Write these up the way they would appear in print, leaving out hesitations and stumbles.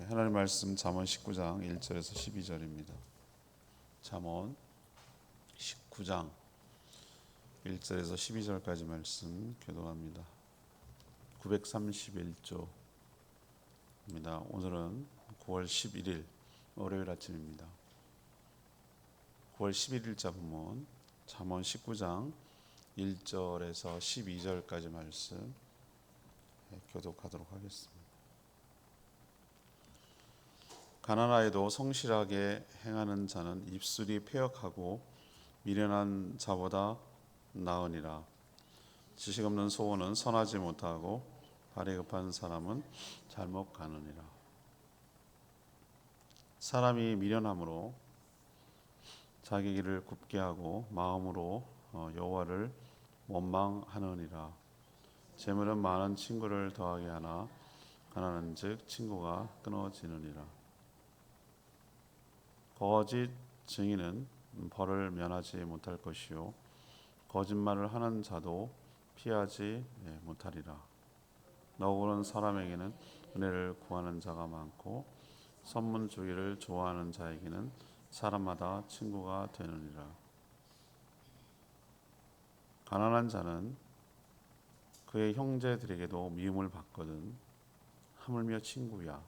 하나님 말씀 잠언 19장 1절에서 12절입니다. 잠언 19장 1절에서 12절까지 말씀 교독합니다. 931조입니다. 오늘은 9월 11일 월요일 아침입니다. 9월 11일자 본문 잠언 19장 1절에서 12절까지 말씀 교독하도록 하겠습니다. 가난하여도 성실하게 행하는 자는 입술이 패역하고 미련한 자보다 나으니라. 지식 없는 소원은 선하지 못하고 발이 급한 사람은 잘못 가느니라. 사람이 미련함으로 자기 길을 굽게 하고 마음으로 여호와를 원망하느니라. 재물은 많은 친구를 더하게 하나 가난한즉 친구가 끊어지느니라. 거짓 증인은 벌을 면하지 못할 것이요 거짓말을 하는 자도 피하지 못하리라. 너그러운 사람에게는 은혜를 구하는 자가 많고 선문 주기를 좋아하는 자에게는 사람마다 친구가 되느니라. 가난한 자는 그의 형제들에게도 미움을 받거든 하물며 친구야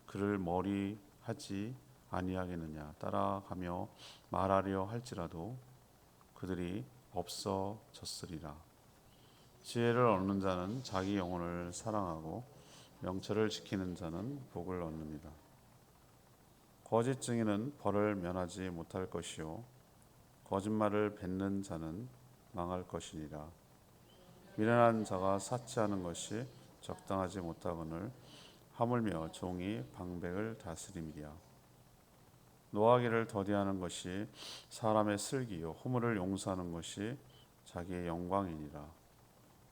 그를 머리하지 아니하겠느냐. 따라가며 말하려 할지라도 그들이 없어졌으리라. 지혜를 얻는 자는 자기 영혼을 사랑하고 명철을 지키는 자는 복을 얻느니라. 거짓 증인은 벌을 면하지 못할 것이요 거짓말을 뱉는 자는 망할 것이니라. 미련한 자가 사치하는 것이 적당하지 못하거늘 하물며 종이 방백을 다스림이랴. 노하기를 더디하는 것이 사람의 슬기요 허물을 용서하는 것이 자기의 영광이니라.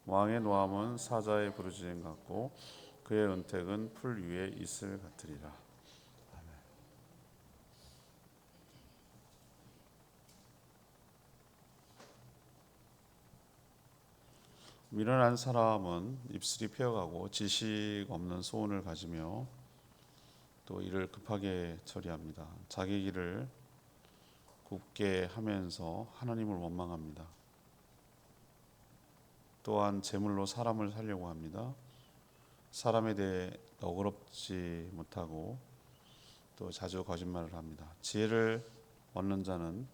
왕의 노함은 사자의 부르짖음 같고 그의 은택은 풀 위에 이슬 같으리라. 아멘. 미련한 사람은 입술이 패어가고 지식 없는 소원을 가지며 또 일을 급하게 처리합니다. 자기 길을 굽게 하면서 하나님을 원망합니다. 또한 재물로 사람을 살려고 합니다. 사람에 대해 너그럽지 못하고 또 자주 거짓말을 합니다. 지혜를 얻는 자는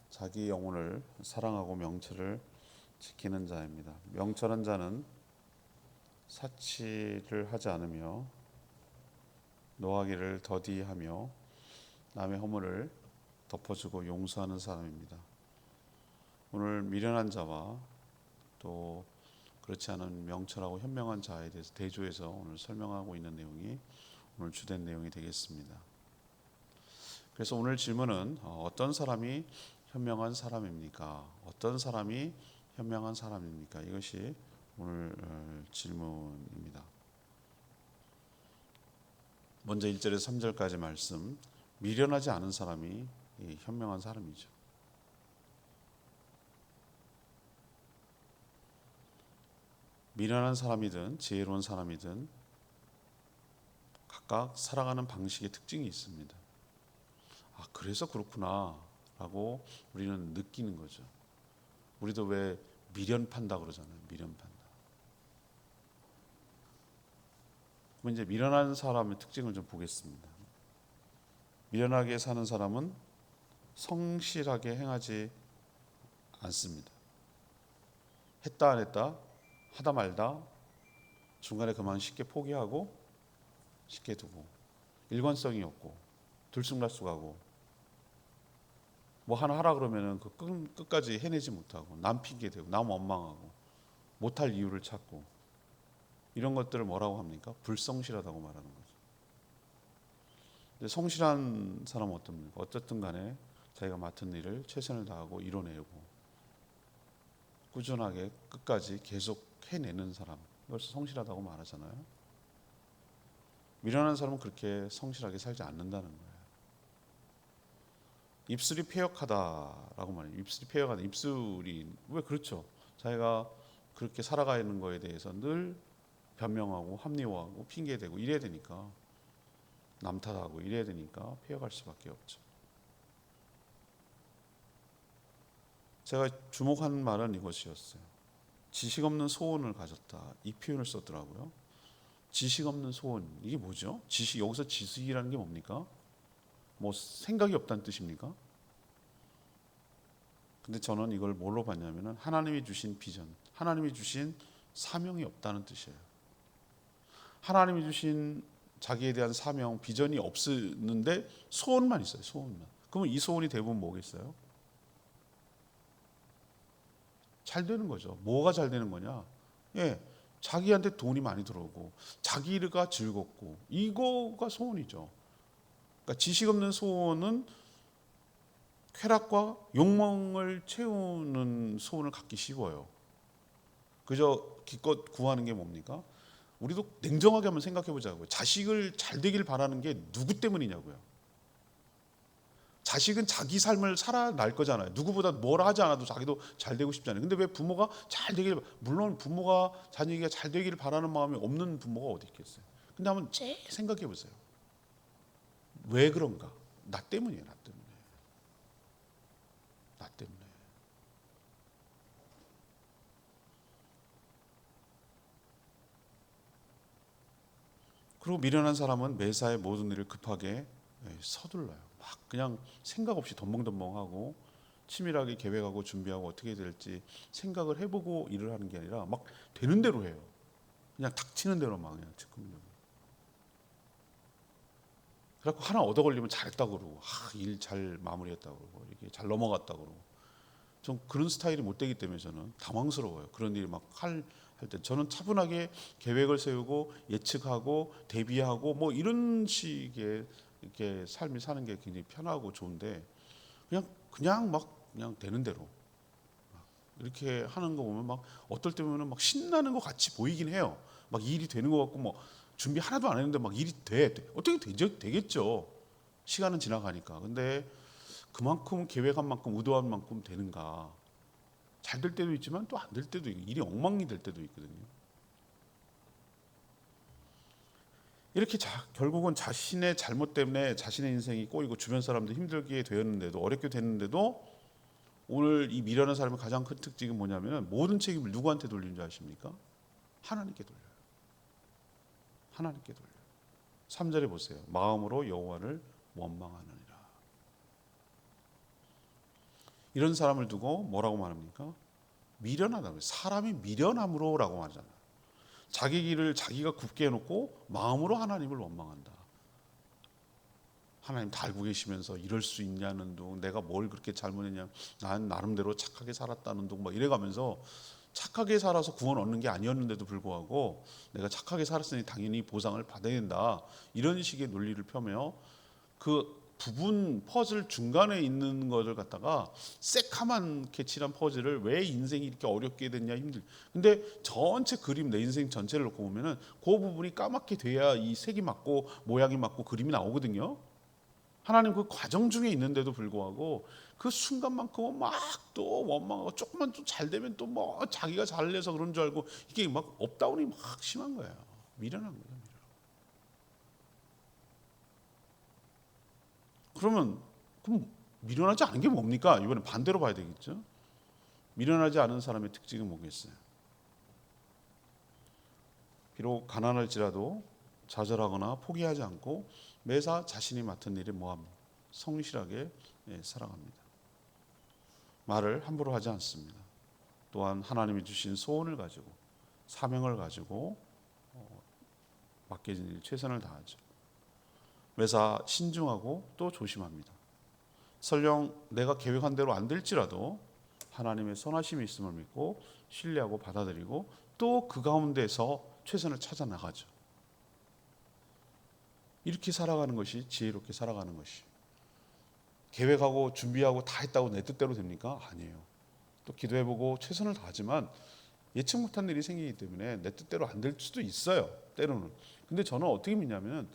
자기 영혼을 사랑하고 명철을 지키는 자입니다. 명철한 자는 사치를 하지 않으며 노하기를 더디하며 남의 허물을 덮어주고 용서하는 사람입니다. 오늘 미련한 자와 또 그렇지 않은 명철하고 현명한 자에 대해서 대조해서 오늘 설명하고 있는 내용이 오늘 주된 내용이 되겠습니다. 그래서 오늘 질문은 어떤 사람이 현명한 사람입니까? 어떤 사람이 현명한 사람입니까? 이것이 오늘 질문입니다. 먼저 1절에서 3절까지 말씀, 미련하지 않은 사람이 현명한 사람이죠. 미련한 사람이든 지혜로운 사람이든 각각 살아가는 방식의 특징이 있습니다. 아, 그래서 그렇구나 라고 우리는 느끼는 거죠. 우리도 왜 미련 판다 그러잖아요. 미련 판다. 그럼 이제 미련한 사람의 특징을 좀 보겠습니다. 미련하게 사는 사람은 성실하게 행하지 않습니다. 했다 안 했다, 하다 말다, 중간에 그만 쉽게 포기하고 쉽게 두고 일관성이 없고 들쑥날쑥하고 뭐 하나 하라 그러면은 그 끝까지 해내지 못하고 남 핑계대고 남 원망하고 못할 이유를 찾고 이런 것들을 뭐라고 합니까? 불성실하다고 말하는 거죠. 근데 성실한 사람은 어떻습니까? 어쨌든 간에 자기가 맡은 일을 최선을 다하고 이뤄내고 꾸준하게 끝까지 계속 해내는 사람, 이걸 성실하다고 말하잖아요. 미련한 사람은 그렇게 성실하게 살지 않는다는 거예요. 입술이 패역하다라고 말해요. 입술이 패역하다. 입술이 왜 그렇죠? 자기가 그렇게 살아가는 거에 대해서 늘 변명하고 합리화하고 핑계대고 이래야 되니까 남 탓하고 이래야 되니까 피해갈 수밖에 없죠. 제가 주목한 말은 이것이었어요. 지식 없는 소원을 가졌다. 이 표현을 썼더라고요. 지식 없는 소원, 이게 뭐죠? 지식, 여기서 지식이라는 게 뭡니까? 뭐 생각이 없다는 뜻입니까? 근데 저는 이걸 뭘로 봤냐면은 하나님이 주신 비전, 하나님이 주신 사명이 없다는 뜻이에요. 하나님이 주신 자기에 대한 사명, 비전이 없는데 소원만 있어요. 소원만. 그러면 이 소원이 대부분 뭐겠어요? 잘 되는 거죠. 뭐가 잘 되는 거냐? 예, 자기한테 돈이 많이 들어오고 자기가 즐겁고 이거가 소원이죠. 그러니까 지식 없는 소원은 쾌락과 욕망을 채우는 소원을 갖기 쉬워요. 그저 기껏 구하는 게 뭡니까? 우리도 냉정하게 한번 생각해 보자고요. 자식을 잘 되길 바라는 게 누구 때문이냐고요. 자식은 자기 삶을 살아날 거잖아요. 누구보다 뭘 하지 않아도 자기도 잘 되고 싶잖아요. 근데 왜 부모가 잘 되길, 물론 부모가 자녀가 잘 되기를 바라는 마음이 없는 부모가 어디 있겠어요. 근데 한번 생각해 보세요. 왜 그런가? 나 때문이에요. 나 때문에. 나 때문에. 그리고 미련한 사람은 매사에 모든 일을 급하게 서둘러요. 막 그냥 생각 없이 덤벙덤벙하고 치밀하게 계획하고 준비하고 어떻게 될지 생각을 해보고 일을 하는 게 아니라 막 되는 대로 해요. 그냥 닥치는 대로 막 그냥 즉흥적으로. 그래갖고 하나 얻어 걸리면 잘했다고 그러고 일 잘 마무리했다고 그러고 이렇게 잘 넘어갔다고 그러고 좀 그런 스타일이 못 되기 때문에 저는 당황스러워요. 그런 일이 막 할 때 저는 차분하게 계획을 세우고 예측하고 대비하고 뭐 이런 식의 이렇게 삶이 사는 게 굉장히 편하고 좋은데 그냥 막 그냥 되는 대로 이렇게 하는 거 보면 막 어떨 때 보면 막 신나는 것 같이 보이긴 해요. 막 일이 되는 것 같고 뭐 준비 하나도 안 했는데 막 일이 돼. 어떻게 되겠죠. 시간은 지나가니까. 근데 그만큼 계획한 만큼 의도한 만큼 되는가? 잘 될 때도 있지만 또 안 될 때도 있고 일이 엉망이 될 때도 있거든요. 이렇게 결국은 자신의 잘못 때문에 자신의 인생이 꼬이고 주변 사람도 힘들게 되었는데도 어렵게 됐는데도 오늘 이 미련한 사람의 가장 큰 특징은 뭐냐면 모든 책임을 누구한테 돌리는 줄 아십니까? 하나님께 돌려요. 하나님께 돌려요. 3절에 보세요. 마음으로 여호와를 원망하느니라. 이런 사람을 두고 뭐라고 말합니까? 미련하다. 사람이 미련함으로라고 말하잖아요. 자기 길을 자기가 굽게 해놓고 마음으로 하나님을 원망한다. 하나님 다 알고 계시면서 이럴 수 있냐는 둥, 내가 뭘 그렇게 잘못했냐, 난 나름대로 착하게 살았다는 둥, 막 이래가면서 착하게 살아서 구원 얻는 게 아니었는데도 불구하고 내가 착하게 살았으니 당연히 보상을 받아야 된다. 이런 식의 논리를 펴며 그 부분 퍼즐 중간에 있는 것을 갖다가 새카맣게 칠한 퍼즐을 왜 인생이 이렇게 어렵게 됐냐 힘들. 근데 전체 그림 내 인생 전체를 놓고 보면은 그 부분이 까맣게 돼야 이 색이 맞고 모양이 맞고 그림이 나오거든요. 하나님 그 과정 중에 있는데도 불구하고 그 순간만큼은 막 또 원망하고 조금만 좀 잘 되면 또 뭐 자기가 잘내서 그런 줄 알고 이게 막 업다운이 막 심한 거예요. 미련한 거예요. 그럼 미련하지 않은 게 뭡니까? 이번에 반대로 봐야 되겠죠. 미련하지 않은 사람의 특징은 뭐겠어요? 비록 가난할지라도 좌절하거나 포기하지 않고 매사 자신이 맡은 일에 뭐합니까? 성실하게 살아갑니다. 말을 함부로 하지 않습니다. 또한 하나님이 주신 소원을 가지고 사명을 가지고 맡겨진 일 최선을 다하죠. 매사 신중하고 또 조심합니다. 설령 내가 계획한 대로 안 될지라도 하나님의 선하심이 있음을 믿고 신뢰하고 받아들이고 또 그 가운데서 최선을 찾아 나가죠. 이렇게 살아가는 것이 지혜롭게 살아가는 것이. 계획하고 준비하고 다 했다고 내 뜻대로 됩니까? 아니에요. 또 기도해보고 최선을 다하지만 예측 못한 일이 생기기 때문에 내 뜻대로 안 될 수도 있어요. 때로는. 근데 저는 어떻게 믿냐면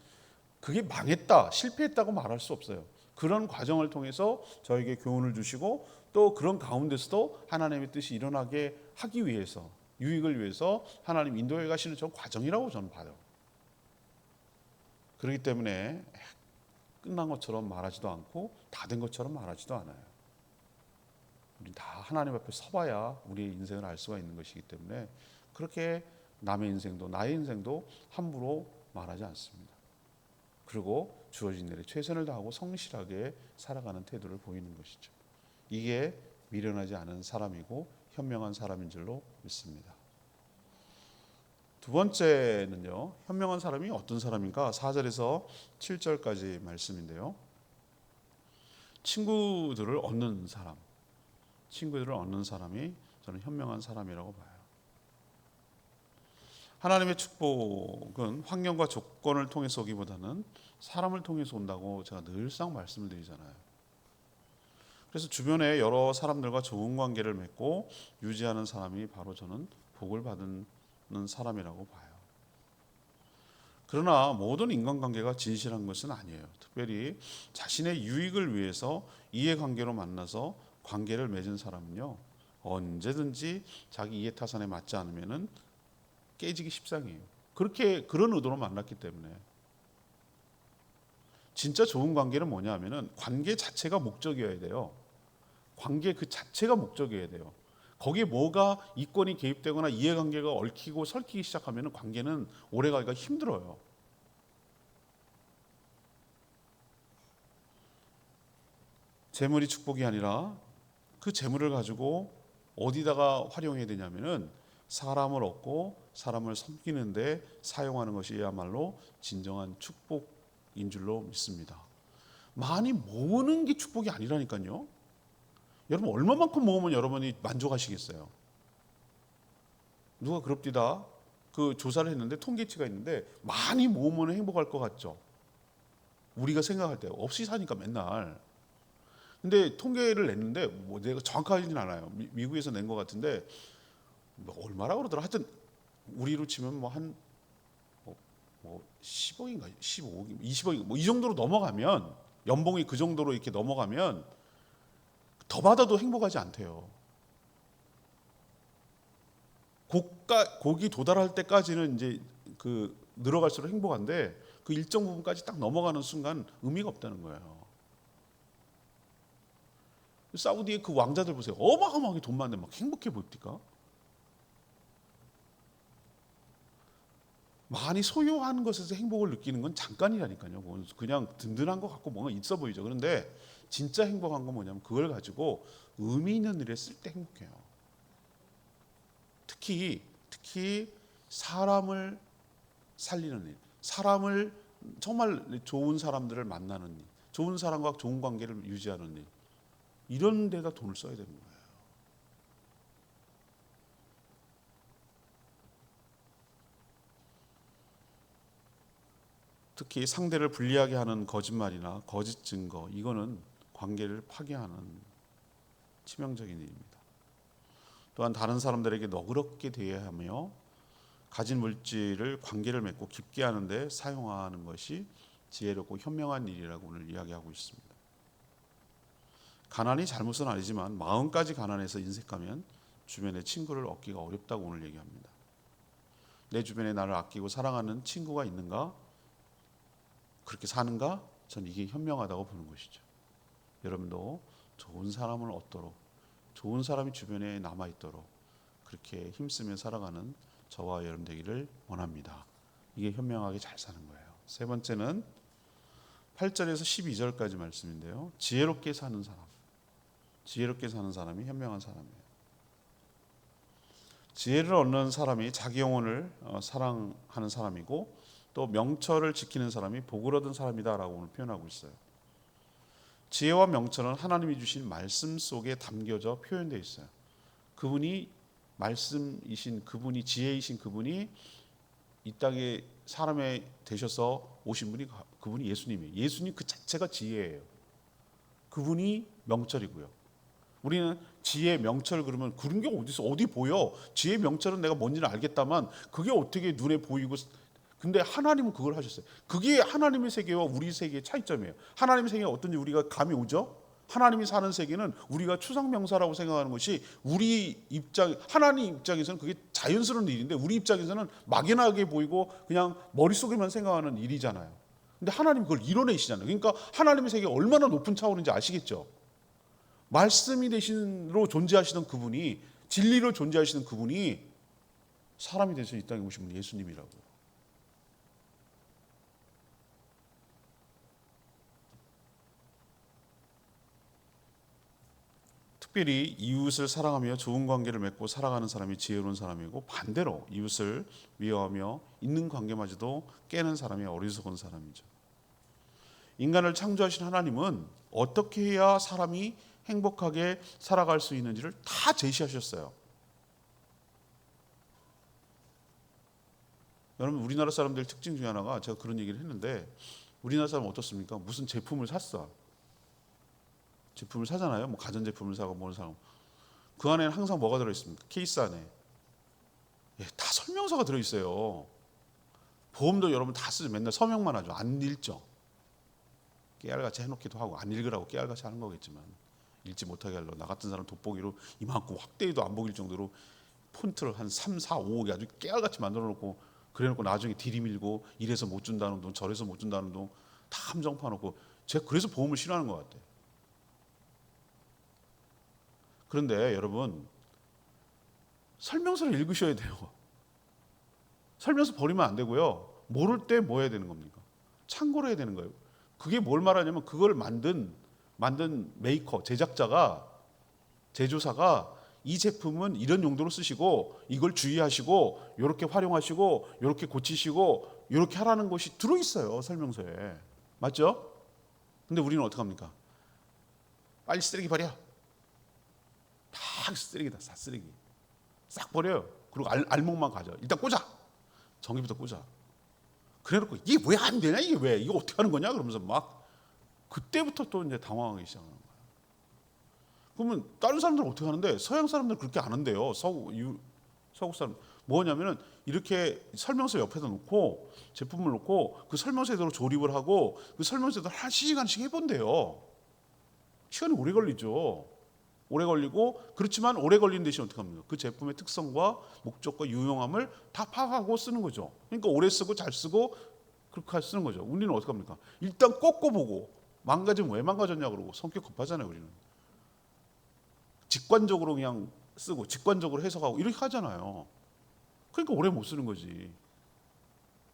그게 망했다, 실패했다고 말할 수 없어요. 그런 과정을 통해서 저에게 교훈을 주시고 또 그런 가운데서도 하나님의 뜻이 일어나게 하기 위해서 유익을 위해서 하나님 인도해 가시는 저 과정이라고 저는 봐요. 그렇기 때문에 끝난 것처럼 말하지도 않고 다 된 것처럼 말하지도 않아요. 우리 다 하나님 앞에 서봐야 우리의 인생을 알 수가 있는 것이기 때문에 그렇게 남의 인생도 나의 인생도 함부로 말하지 않습니다. 그리고 주어진 일에 최선을 다하고 성실하게 살아가는 태도를 보이는 것이죠. 이게 미련하지 않은 사람이고 현명한 사람인 줄로 믿습니다. 두 번째는요, 현명한 사람이 어떤 사람인가? 4절에서 7절까지 말씀인데요. 친구들을 얻는 사람이 저는 현명한 사람이라고 봐요. 하나님의 축복은 환경과 조건을 통해서 오기보다는 사람을 통해서 온다고 제가 늘상 말씀을 드리잖아요. 그래서 주변에 여러 사람들과 좋은 관계를 맺고 유지하는 사람이 바로 저는 복을 받는 사람이라고 봐요. 그러나 모든 인간관계가 진실한 것은 아니에요. 특별히 자신의 유익을 위해서 이해관계로 만나서 관계를 맺은 사람은요, 언제든지 자기 이해타산에 맞지 않으면은 깨지기 십상이에요. 그런 의도로 만났기 때문에. 진짜 좋은 관계는 뭐냐 하면은 관계 자체가 목적이어야 돼요. 관계 그 자체가 목적이어야 돼요. 거기에 뭐가 이권이 개입되거나 이해관계가 얽히고 설키기 시작하면 관계는 오래가기가 힘들어요. 재물이 축복이 아니라 그 재물을 가지고 어디다가 활용해야 되냐면은 사람을 얻고 사람을 섬기는데 사용하는 것이야말로 진정한 축복인 줄로 믿습니다. 많이 모으는 게 축복이 아니라니까요. 여러분 얼마만큼 모으면 여러분이 만족하시겠어요? 누가 그럽디다 그 조사를 했는데 통계치가 있는데 많이 모으면 행복할 것 같죠? 우리가 생각할 때 없이 사니까 맨날. 근데 통계를 냈는데 뭐 내가 정확하지는 않아요. 미국에서 낸 것 같은데 뭐 얼마라 그러더라. 하여튼 우리로 치면 뭐 한 뭐 10억인가 15억, 20억 뭐 이 정도로 넘어가면 연봉이 그 정도로 이렇게 넘어가면 더 받아도 행복하지 않대요. 곡이 도달할 때까지는 이제 그 늘어갈수록 행복한데 그 일정 부분까지 딱 넘어가는 순간 의미가 없다는 거예요. 사우디의 그 왕자들 보세요. 어마어마하게 돈 많은데 막 행복해 보입니까? 많이 소유한 것에서 행복을 느끼는 건 잠깐이라니까요. 그냥 든든한 것 같고 뭔가 있어 보이죠. 그런데 진짜 행복한 건 뭐냐면 그걸 가지고 의미 있는 일에 쓸 때 행복해요. 특히 사람을 살리는 일, 사람을 정말 좋은 사람들을 만나는 일, 좋은 사람과 좋은 관계를 유지하는 일, 이런 데다 돈을 써야 되는 거예요. 특히 상대를 불리하게 하는 거짓말이나 거짓 증거, 이거는 관계를 파괴하는 치명적인 일입니다. 또한 다른 사람들에게 너그럽게 대해야 하며 가진 물질을 관계를 맺고 깊게 하는데 사용하는 것이 지혜롭고 현명한 일이라고 오늘 이야기하고 있습니다. 가난이 잘못은 아니지만 마음까지 가난해서 인색하면 주변에 친구를 얻기가 어렵다고 오늘 얘기합니다. 내 주변에 나를 아끼고 사랑하는 친구가 있는가? 그렇게 사는가? 전 이게 현명하다고 보는 것이죠. 여러분도 좋은 사람을 얻도록, 좋은 사람이 주변에 남아있도록 그렇게 힘쓰며 살아가는 저와 여러분 되기를 원합니다. 이게 현명하게 잘 사는 거예요. 세 번째는 8절에서 12절까지 말씀인데요. 지혜롭게 사는 사람이 현명한 사람이에요. 지혜를 얻는 사람이 자기 영혼을 사랑하는 사람이고 또 명철을 지키는 사람이 복을 얻은 사람이다라고 오늘 표현하고 있어요. 지혜와 명철은 하나님이 주신 말씀 속에 담겨져 표현되어 있어요. 그분이 말씀이신 그분이 지혜이신 그분이 이 땅에 사람이 되셔서 오신 분이 그분이 예수님이에요. 예수님 그 자체가 지혜예요. 그분이 명철이고요. 우리는 지혜, 명철 그러면 그런 게 어디 보여? 지혜, 명철은 내가 뭔지는 알겠다만 그게 어떻게 눈에 보이고 근데 하나님은 그걸 하셨어요. 그게 하나님의 세계와 우리 세계의 차이점이에요. 하나님의 세계가 어떤지 우리가 감이 오죠? 하나님이 사는 세계는 우리가 추상명사라고 생각하는 것이 하나님 입장에서는 그게 자연스러운 일인데 우리 입장에서는 막연하게 보이고 그냥 머릿속에만 생각하는 일이잖아요. 근데 하나님 그걸 이뤄내시잖아요. 그러니까 하나님의 세계가 얼마나 높은 차원인지 아시겠죠? 말씀이 대신으로 존재하시던 그분이, 진리로 존재하시던 그분이 사람이 돼서 이 땅에 오신 분 예수님이라고요. 특별히 이웃을 사랑하며 좋은 관계를 맺고 살아가는 사람이 지혜로운 사람이고, 반대로 이웃을 미워하며 있는 관계마저도 깨는 사람이 어리석은 사람이죠. 인간을 창조하신 하나님은 어떻게 해야 사람이 행복하게 살아갈 수 있는지를 다 제시하셨어요. 여러분, 우리나라 사람들 특징 중에 하나가, 제가 그런 얘기를 했는데, 우리나라 사람은 어떻습니까? 무슨 제품을 샀어. 제품을 사잖아요. 뭐 가전제품을 사고 뭘 사고. 그 안에는 항상 뭐가 들어있습니까? 케이스 안에. 예, 다 설명서가 들어있어요. 보험도 여러분 다 쓰죠. 맨날 서명만 하죠. 안 읽죠. 깨알같이 해놓기도 하고, 안 읽으라고 깨알같이 하는 거겠지만, 읽지 못하게 하려고 나 같은 사람 돋보기로 이만큼 확대해도 안 보일 정도로 폰트를 한 3, 4, 5개 아주 깨알같이 만들어 놓고, 그래놓고 나중에 들이밀고 이래서 못 준다는 돈, 저래서 못 준다는 돈 다 함정파 놓고. 제가 그래서 보험을 싫어하는 것 같아요. 그런데 여러분, 설명서를 읽으셔야 돼요. 설명서 버리면 안 되고요. 모를 때 뭐 해야 되는 겁니까? 참고를 해야 되는 거예요. 그게 뭘 말하냐면, 그걸 만든 메이커, 제작자가, 제조사가 이 제품은 이런 용도로 쓰시고, 이걸 주의하시고, 이렇게 활용하시고, 이렇게 고치시고, 이렇게 하라는 것이 들어있어요, 설명서에. 맞죠? 근데 우리는 어떻게 합니까? 빨리 쓰레기 버려. 다 쓰레기다, 다 쓰레기. 싹 버려요. 그리고 알목만 가져. 일단 꽂아. 전기부터 꽂아. 그래놓고 이게 왜 안 되냐, 이게 왜, 이거 어떻게 하는 거냐, 그러면서 막 그때부터 또 이제 당황하기 시작하는 거예요. 그러면 다른 사람들은 어떻게 하는데, 서양 사람들은 그렇게 안 한대요. 서구 사람 뭐냐면은, 이렇게 설명서 옆에다 놓고 제품을 놓고 그 설명서대로 조립을 하고, 그 설명서대로 한 시간씩 해본대요. 시간이 오래 걸리죠. 오래 걸리고, 그렇지만 오래 걸리는 대신 어떻게 합니까? 그 제품의 특성과 목적과 유용함을 다 파악하고 쓰는 거죠. 그러니까 오래 쓰고 잘 쓰고 그렇게 쓰는 거죠. 우리는 어떻게 합니까? 일단 꺾어보고, 망가지면 왜 망가졌냐 그러고, 성격 급하잖아요. 우리는 직관적으로 그냥 쓰고 직관적으로 해석하고 이렇게 하잖아요. 그러니까 오래 못 쓰는 거지.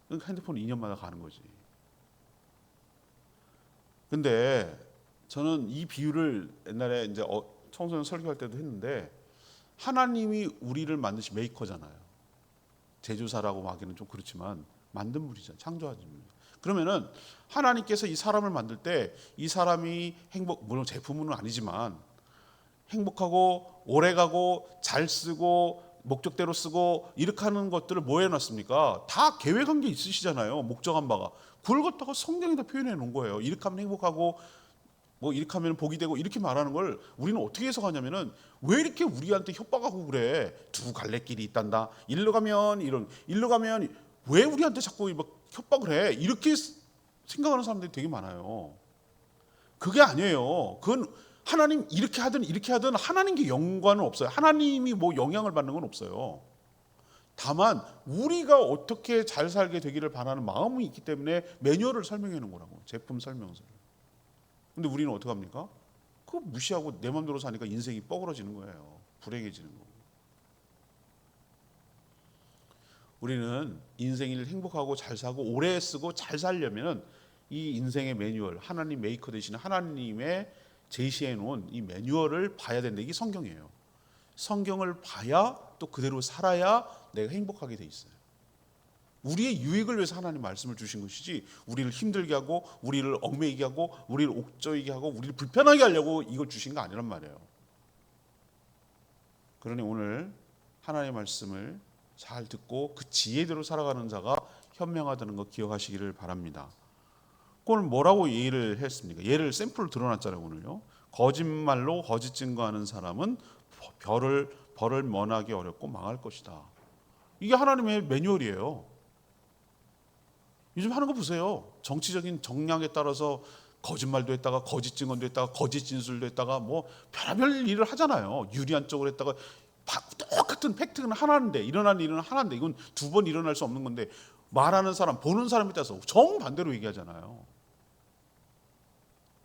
그러니까 핸드폰 2년마다 가는 거지. 근데 저는 이 비유를 옛날에 이제 청소년 설교할 때도 했는데, 하나님이 우리를 만드신 메이커잖아요. 제조사라고 하기는 좀 그렇지만 만든 분이잖아요. 창조하신 분. 그러면은 하나님께서 이 사람을 만들 때 이 사람이 물론 제품은 아니지만 행복하고 오래가고 잘 쓰고 목적대로 쓰고 이렇게 하는 것들을 뭐 해놨습니까? 다 계획한 게 있으시잖아요. 목적한 바가. 그걸 갖다가 성경에다 표현해 놓은 거예요. 이렇게 하면 행복하고, 뭐 이렇게 하면 복이 되고, 이렇게 말하는 걸 우리는 어떻게 해석하냐면은, 왜 이렇게 우리한테 협박하고 그래? 두 갈래 길이 있단다. 일로 가면 왜 우리한테 자꾸 막 협박을 해? 이렇게 생각하는 사람들이 되게 많아요. 그게 아니에요. 그건 하나님 이렇게 하든 하나님께 연관은 없어요. 하나님이 뭐 영향을 받는 건 없어요. 다만 우리가 어떻게 잘 살게 되기를 바라는 마음이 있기 때문에 매뉴얼을 설명해 놓은 거라고. 제품 설명서를. 근데 우리는 어떻게 합니까? 그거 무시하고 내 마음대로 사니까 인생이 뻐그러지는 거예요. 불행해지는 거고. 우리는 인생을 행복하고 잘 사고 오래 쓰고 잘 살려면 이 인생의 매뉴얼, 하나님 메이커 되시는 하나님의 제시해 놓은 이 매뉴얼을 봐야 된다. 이게 성경이에요. 성경을 봐야 또 그대로 살아야 내가 행복하게 돼 있어요. 우리의 유익을 위해서 하나님 말씀을 주신 것이지, 우리를 힘들게 하고, 우리를 얽매이게 하고, 우리를 옥죄이게 하고, 우리를 불편하게 하려고 이걸 주신 거 아니란 말이에요. 그러니 오늘 하나님의 말씀을 잘 듣고 그 지혜대로 살아가는 자가 현명하다는 거 기억하시기를 바랍니다. 오늘 뭐라고 예를 했습니까? 예를 샘플을 드러났잖아요. 오늘요. 거짓말로 거짓 증거하는 사람은 벌을 면하기 어렵고 망할 것이다. 이게 하나님의 매뉴얼이에요. 요즘 하는 거 보세요. 정치적인 정략에 따라서 거짓말도 했다가 거짓 증언도 했다가 거짓 진술도 했다가 뭐 별의별 일을 하잖아요. 유리한 쪽으로 했다가 똑같은 팩트는 하나인데, 일어난 일은 하나인데, 이건 두 번 일어날 수 없는 건데 말하는 사람, 보는 사람에 따라서 정반대로 얘기하잖아요.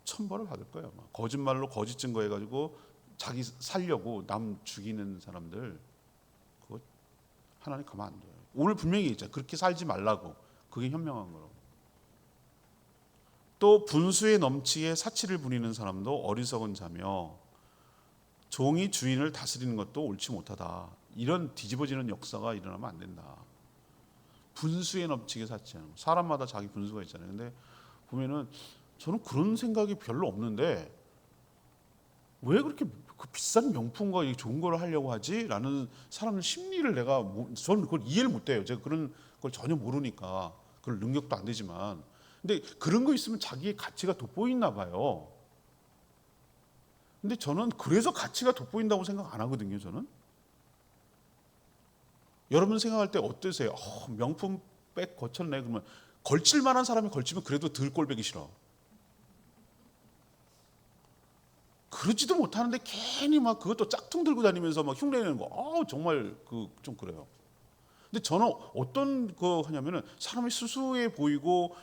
천벌을 받을 거예요. 거짓말로 거짓 증거해가지고 자기 살려고 남 죽이는 사람들, 그거 하나님 가만 안 둬요. 오늘 분명히 얘기했잖아요. 그렇게 살지 말라고. 그게 현명한 거라고. 또 분수에 넘치게 사치를 부리는 사람도 어리석은 자며 종이 주인을 다스리는 것도 옳지 못하다. 이런 뒤집어지는 역사가 일어나면 안 된다. 분수에 넘치게 사치하는 거. 사람마다 자기 분수가 있잖아요. 근데 보면은 저는 그런 생각이 별로 없는데 왜 그렇게 그 비싼 명품과 이 좋은 걸 하려고 하지? 라는 사람의 심리를 저는 그걸 이해를 못해요. 제가 그런 걸 전혀 모르니까 그럴 능력도 안 되지만 근데 그런 거 있으면 자기의 가치가 돋보이나 봐요. 근데 저는 그래서 가치가 돋보인다고 생각 안 하거든요. 저는. 여러분 생각할 때 어떠세요? 명품 백 거쳤네 그러면 걸칠 만한 사람이 걸치면 그래도 덜 꼴보기 싫어. 그러지도 못하는데 괜히 막 그것도 짝퉁 들고 다니면서 막 흉내내는 거. 정말 좀 그래요. 근데 저는 어떤 거 하냐면은 사람이 수수해 보이고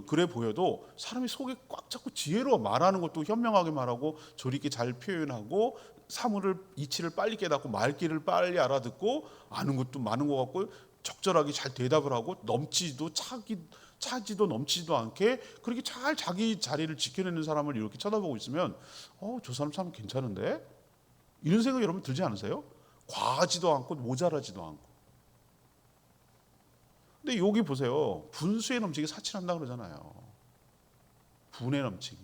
그래 보여도 사람이 속에 꽉 잡고 지혜로 말하는 것도 현명하게 말하고 조리 있게 잘 표현하고 사물을 이치를 빨리 깨닫고 말귀를 빨리 알아듣고 아는 것도 많은 것 같고 적절하게 잘 대답을 하고 차지도 넘치지도 않게 그렇게 잘 자기 자리를 지켜내는 사람을 이렇게 쳐다보고 있으면 저 사람 참 괜찮은데 이런 생각 여러분 들지 않으세요? 과하지도 않고 모자라지도 않고. 근데 여기 보세요. 분수에 넘치게 사치한다 그러잖아요. 분에 넘치게.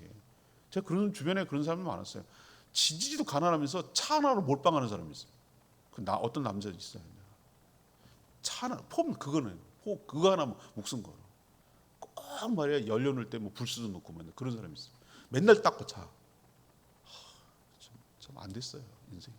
제가 주변에 그런 사람이 많았어요. 지지도 가난하면서 차 하나로 몰빵하는 사람이 있어요. 어떤 남자 있어요. 차 하나, 그거 하나 목숨 걸어. 꼭 말이야 열려놓을 때 불수도 놓고 그런 사람이 있어요. 맨날 닦고 차. 참 안 됐어요 인생이.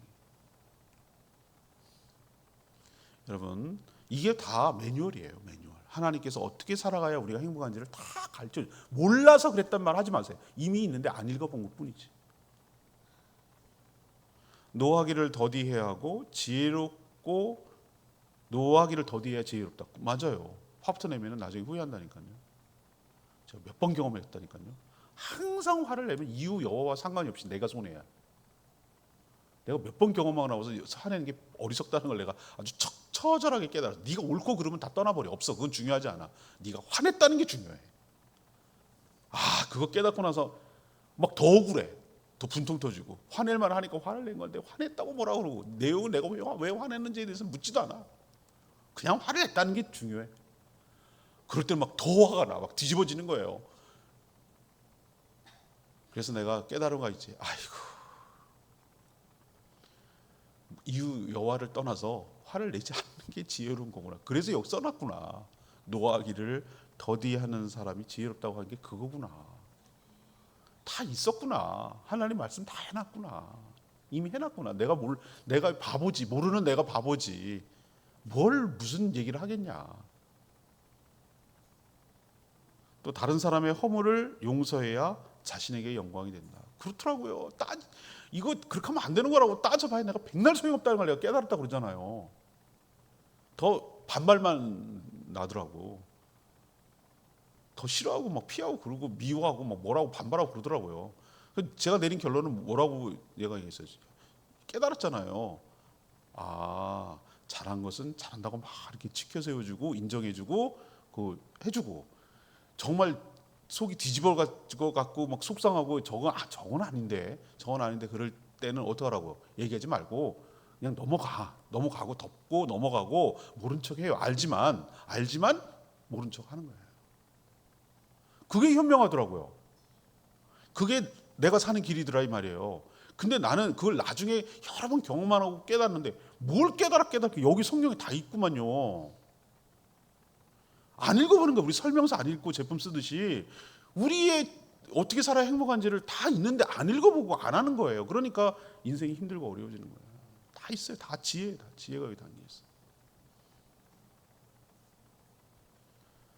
여러분 이게 다 매뉴얼이에요. 매뉴얼. 하나님께서 어떻게 살아가야 우리가 행복한지를 다 가르쳐. 몰라서 그랬단 말 하지 마세요. 이미 있는데 안 읽어본 것뿐이지. 노하기를 더디해야 하고 지혜롭고 노하기를 더디해야 지혜롭다. 맞아요. 화부터 내면은 나중에 후회한다니까요. 제가 몇 번 경험했다니까요. 항상 화를 내면 이유 여와와 상관이 없이 내가 손해야. 내가 몇 번 경험하고 나와서 화내는 게 어리석다는 걸 내가 아주 처절하게 깨달았어. 네가 옳고 그러면 다 떠나버려. 없어. 그건 중요하지 않아. 네가 화냈다는 게 중요해. 그거 깨닫고 나서 막 더 억울해. 더 분통 터지고 화낼 만 하니까 화를 낸 건데 화냈다고 뭐라 그러고 내용은 내가 왜 화냈는지에 대해서 묻지도 않아. 그냥 화를 냈다는 게 중요해. 그럴 때 막 더 화가 나. 막 뒤집어지는 거예요. 그래서 내가 깨달은 거 있지. 이유 여와를 떠나서 화를 내지 않는 게 지혜로운 거구나. 그래서 여기 써놨구나. 노하기를 더디하는 사람이 지혜롭다고 하는 게 그거구나. 다 있었구나. 하나님 말씀 다 해놨구나. 이미 해놨구나. 내가 바보지. 모르는 내가 바보지. 무슨 얘기를 하겠냐. 또 다른 사람의 허물을 용서해야 자신에게 영광이 된다. 그렇더라고요. 이거 그렇게 하면 안 되는 거라고 따져봐야 내가 백날 소용없다는 걸 내가 깨달았다고 그러잖아요. 더 반발만 나더라고. 더 싫어하고 막 피하고 그러고 미워하고 막 뭐라고 반발하고 그러더라고요. 제가 내린 결론은 뭐라고 얘가 얘기했어요. 깨달았잖아요. 잘한 것은 잘한다고 막 이렇게 지켜 세워주고 인정해주고 해주고 정말 속이 뒤집어 갖고 막 속상하고 저건 아닌데 그럴 때는 어떡하라고 얘기하지 말고 그냥 넘어가고 덮고 넘어가고 모른 척해요. 알지만 모른 척 하는 거예요. 그게 현명하더라고요. 그게 내가 사는 길이더라 이 말이에요. 근데 나는 그걸 나중에 여러 번 경험만 하고 깨닫는데 뭘 깨닫게 여기 성경에 다 있구만요. 안 읽어보는 거야. 우리 설명서 안 읽고 제품 쓰듯이 우리의 어떻게 살아야 행복한지를 다 있는데 안 읽어보고 안 하는 거예요. 그러니까 인생이 힘들고 어려워지는 거예요. 다 있어요. 다 지혜가 여기 담겨 있어요.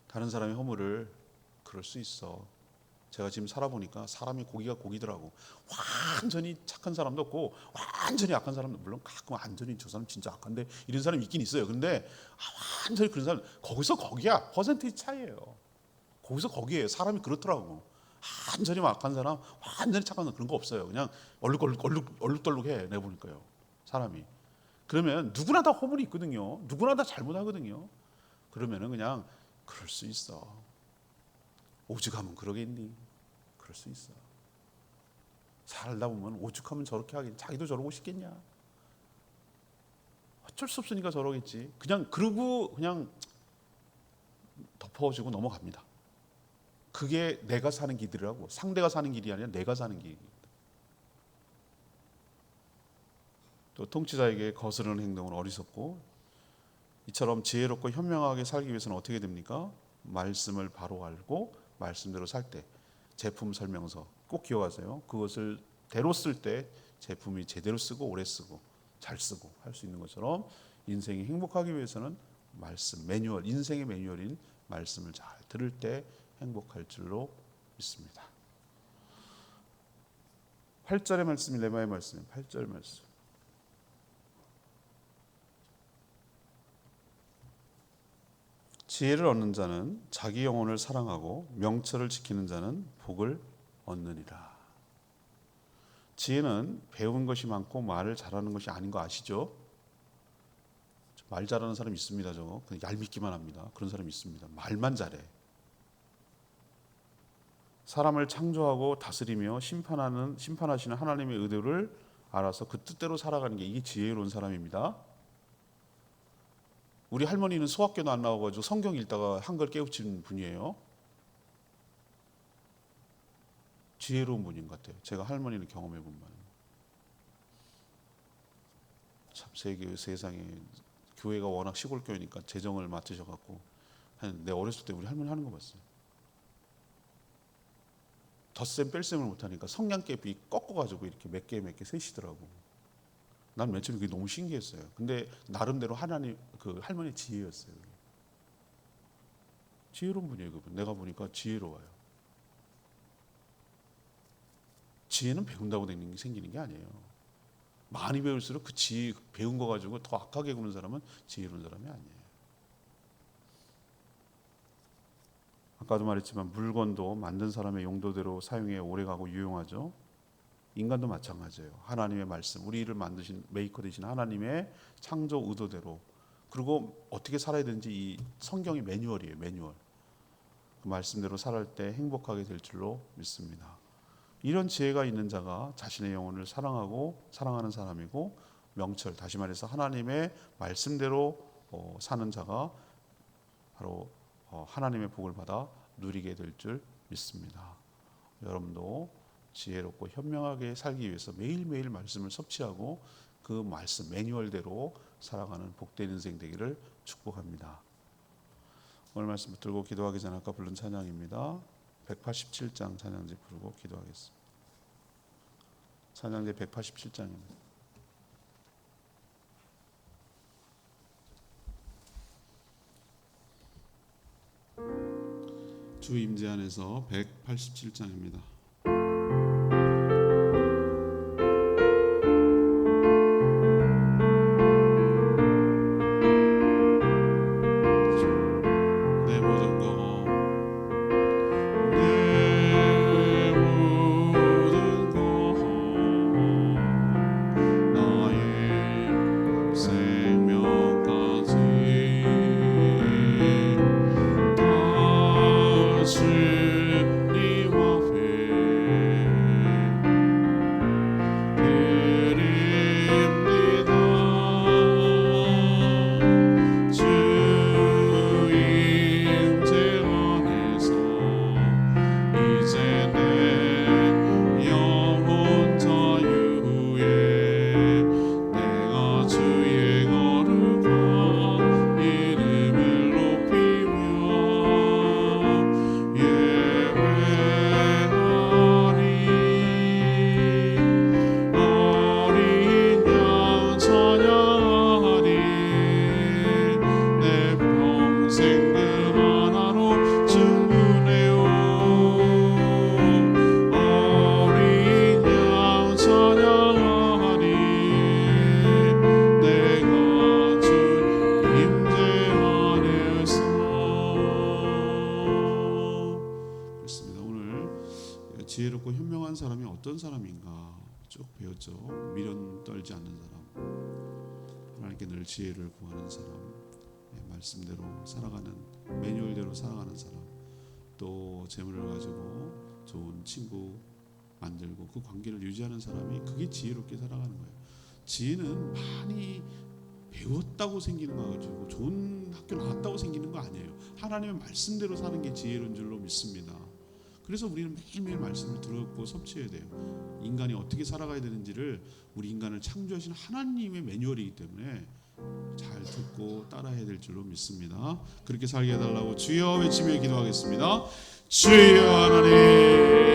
다른 사람의 허물을 그럴 수 있어. 제가 지금 살아보니까 사람이 고기가 고기더라고. 완전히 착한 사람도 없고 완전히 악한 사람도, 물론 가끔 완전히 저 사람 진짜 악한데 이런 사람이 있긴 있어요. 근데 완전히 그런 사람, 거기서 거기야. 퍼센테이지 차이예요. 거기서 거기에요. 사람이 그렇더라고. 완전히 악한 사람, 완전히 착한 사람, 그런 거 없어요. 그냥 얼룩덜룩해. 내가 보니까요, 사람이. 그러면 누구나 다 허물이 있거든요. 누구나 다 잘못하거든요. 그러면은 그냥 그럴 수 있어. 오죽하면 그러겠니? 그럴 수 있어. 살다 보면 오죽하면 저렇게 하겠니? 자기도 저러고 싶겠냐? 어쩔 수 없으니까 저러겠지. 그냥 그러고 그냥 덮어주고 넘어갑니다. 그게 내가 사는 길이라고. 상대가 사는 길이 아니라 내가 사는 길입니다. 또 통치자에게 거스르는 행동은 어리석고, 이처럼 지혜롭고 현명하게 살기 위해서는 어떻게 됩니까? 말씀을 바로 알고 말씀대로 살 때, 제품 설명서 꼭 기억하세요. 그것을 대로 쓸 때 제품이 제대로 쓰고 오래 쓰고 잘 쓰고 할 수 있는 것처럼, 인생이 행복하기 위해서는 말씀, 매뉴얼, 인생의 매뉴얼인 말씀을 잘 들을 때 행복할 줄로 믿습니다. 8절의 말씀이 레마의 말씀이에요. 8절 말씀. 지혜를 얻는 자는 자기 영혼을 사랑하고 명철을 지키는 자는 복을 얻느니라. 지혜는 배운 것이 많고 말을 잘하는 것이 아닌 거 아시죠? 말 잘하는 사람 있습니다. 저거 그냥 얄밉기만 합니다. 그런 사람 있습니다. 말만 잘해. 사람을 창조하고 다스리며 심판하시는 하나님의 의도를 알아서 그 뜻대로 살아가는 게, 이게 지혜로운 사람입니다. 우리 할머니는 수학교도 안 나와가지고 성경 읽다가 한글 깨우친 분이에요. 지혜로운 분인 것 같아요. 제가 할머니를 경험해 본 바는. 참 세상에 교회가 워낙 시골 교회니까 재정을 맡으셔갖고, 내 어렸을 때 우리 할머니 하는 거 봤어요. 덧셈 뺄셈을 못하니까 성냥개비 꺾어가지고 이렇게 몇 개 세시더라고. 난 맨 처음에 그게 너무 신기했어요. 근데 나름대로 하나님, 그 할머니의 지혜였어요. 지혜로운 분이에요, 그분. 내가 보니까 지혜로워요. 지혜는 배운다고 생기는 게 아니에요. 많이 배울수록 그 지혜, 배운 거 가지고 더 악하게 구는 사람은 지혜로운 사람이 아니에요. 아까도 말했지만 물건도 만든 사람의 용도대로 사용해 오래가고 유용하죠. 인간도 마찬가지예요. 하나님의 말씀, 우리를 만드신 메이커 되신 하나님의 창조 의도대로, 그리고 어떻게 살아야 되는지 이 성경이 매뉴얼이에요. 매뉴얼. 그 말씀대로 살아갈 때 행복하게 될 줄로 믿습니다. 이런 지혜가 있는 자가 자신의 영혼을 사랑하고 사랑하는 사람이고, 명철, 다시 말해서 하나님의 말씀대로 사는 자가 바로 하나님의 복을 받아 누리게 될 줄 믿습니다. 여러분도 지혜롭고 현명하게 살기 위해서 매일매일 말씀을 섭취하고 그 말씀 매뉴얼대로 살아가는 복된 인생 되기를 축복합니다. 오늘 말씀 붙들고 기도하기 전에 아까 부른 찬양입니다. 187장 찬양지 부르고 기도하겠습니다. 찬양지 187장입니다. 주 임재 안에서 187장입니다. 주님 앞에 지혜롭고 현명한 사람이 어떤 사람인가 쭉 배웠죠. 미련 떨지 않는 사람, 하나님께 늘 지혜를 구하는 사람, 말씀대로 살아가는, 매뉴얼대로 살아가는 사람, 또 재물을 가지고 좋은 친구 만들고 그 관계를 유지하는 사람이, 그게 지혜롭게 살아가는 거예요. 지혜는 많이 배웠다고 생기는 거 가지고 좋은 학교 나왔다고 생기는 거 아니에요. 하나님의 말씀대로 사는 게 지혜로운 줄로 믿습니다. 그래서 우리는 매일매일 말씀을 들었고 섭취해야 돼요. 인간이 어떻게 살아가야 되는지를 우리 인간을 창조하신 하나님의 매뉴얼이기 때문에 잘 듣고 따라해야 될 줄로 믿습니다. 그렇게 살게 해달라고 주여 외치며 기도하겠습니다. 주여 하나님,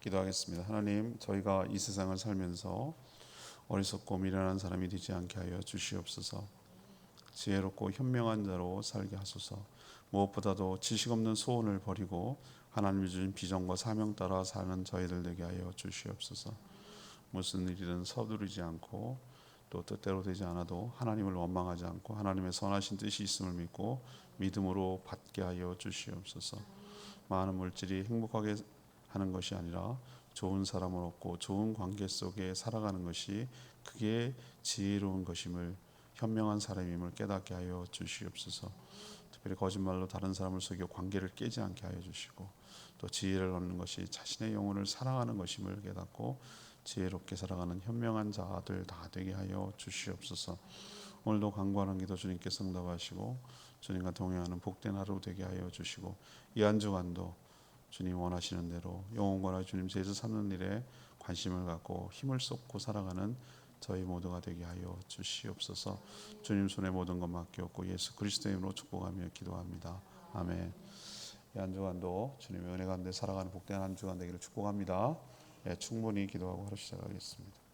기도하겠습니다. 하나님, 저희가 이 세상을 살면서 어리석고 미련한 사람이 되지 않게 하여 주시옵소서. 지혜롭고 현명한 자로 살게 하소서. 무엇보다도 지식 없는 소원을 버리고 하나님이 주신 비전과 사명 따라 사는 저희들 되게 하여 주시옵소서. 무슨 일이든 서두르지 않고 또 뜻대로 되지 않아도 하나님을 원망하지 않고 하나님의 선하신 뜻이 있음을 믿고 믿음으로 받게 하여 주시옵소서. 많은 물질이 행복하게 하는 것이 아니라 좋은 사람을 얻고 좋은 관계 속에 살아가는 것이, 그게 지혜로운 것임을, 현명한 사람임을 깨닫게 하여 주시옵소서. 특별히 거짓말로 다른 사람을 속여 관계를 깨지 않게 하여 주시고, 또 지혜를 얻는 것이 자신의 영혼을 사랑하는 것임을 깨닫고 지혜롭게 살아가는 현명한 자들 다 되게 하여 주시옵소서. 오늘도 간구하는 기도 주님께서 응답하시고 주님과 동행하는 복된 하루 되게 하여 주시고, 이 한 주간도 주님 원하시는 대로 영혼과 주님 제자 삼는 일에 관심을 갖고 힘을 쏟고 살아가는 저희 모두가 되게 하여 주시옵소서. 주님 손에 모든 것 맡겼고 예수 그리스도의 이름으로 축복하며 기도합니다. 아멘. 이 한 주간도 주님의 은혜 가운데 살아가는 복된 한 주간 되기를 축복합니다. 충분히 기도하고 하루 시작하겠습니다.